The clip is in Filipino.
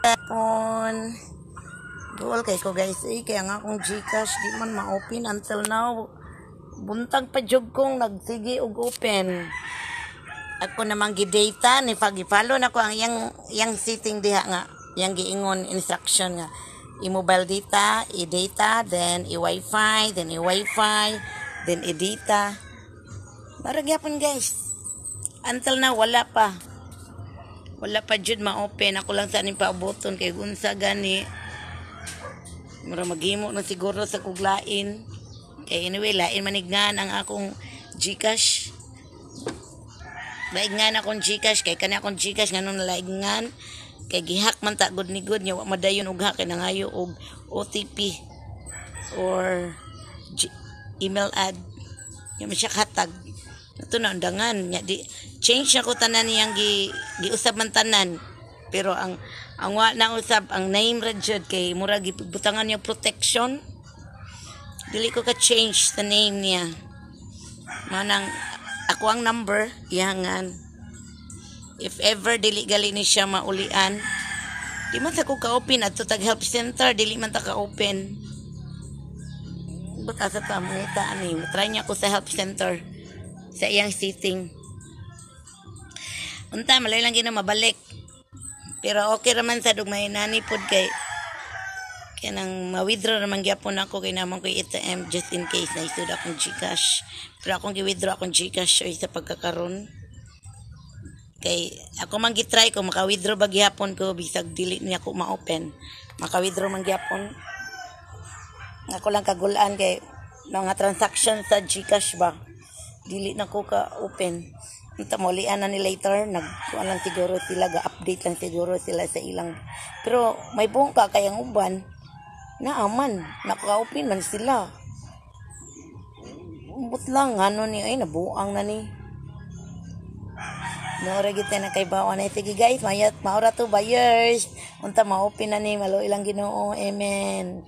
Hapon. Duol kay ko guys kaya nga akong Gcash di man ma-open until now. Buntag pa jud kong nagsige og open. Ako namang gi-data ni pag-follow na ko ang yang setting diha nga. Yang giingon instruction nga. I-mobile data, i-data, then i-wifi, then i-wifi, then i-data. Marag yapon guys. Until now wala pa. Wala pa jud ma-open. Ako lang sa aning paaboton kay unsa gani. Mura maghimo na siguro sa kuglain. Kay anyway, lain manignan ang akong Gcash. Laingan akong Gcash kay kani akong Gcash nganong laingan kay gihak man ta good ni good nya wa madayon og hack kay nangayo og OTP or email ad. Nya siya hatag. Ito na undangan nya di change na ko tanan niyang giusab man tanan. Pero ang wa na usab ang name ra jud kay mura gibutangan niya protection. Dili ko ka change the name niya. Manang ako ang number ihangan. If ever dili gali ni siya maulian, di man sa ko ka-open adto tag help center, dili man ta ka-open. Buta sa pamungita ani, try niya ko sa help center sa iyang setting. Unta malay lang gina mabalik. Pero okay raman sa dugmay nani pod kay kanang ma-withdraw naman gyapon ako kay naman ko ATM just in case na isud akong Gcash. Pero akong gi-withdraw akong Gcash sa pagkakaroon. Kay ako man gi-try ko maka-withdraw ba gyapon ko bisag dili niya ko ma-open. Maka-withdraw man gyapon. Ako lang kagulaan kay mga transaction sa Gcash ba. Dili na ko ka-open. Unta maulian na ni later nagkuan lang siguro sila ga-update lang siguro sila sa ilang. Pero may bungka kayang uban naaman naka-open man sila. Umbot lang ano ni ay nabuang na ni. Nora gid na kay bawa na sige guys mayat maura to buyers unta ma-open na ni malo ilang Ginoo amen.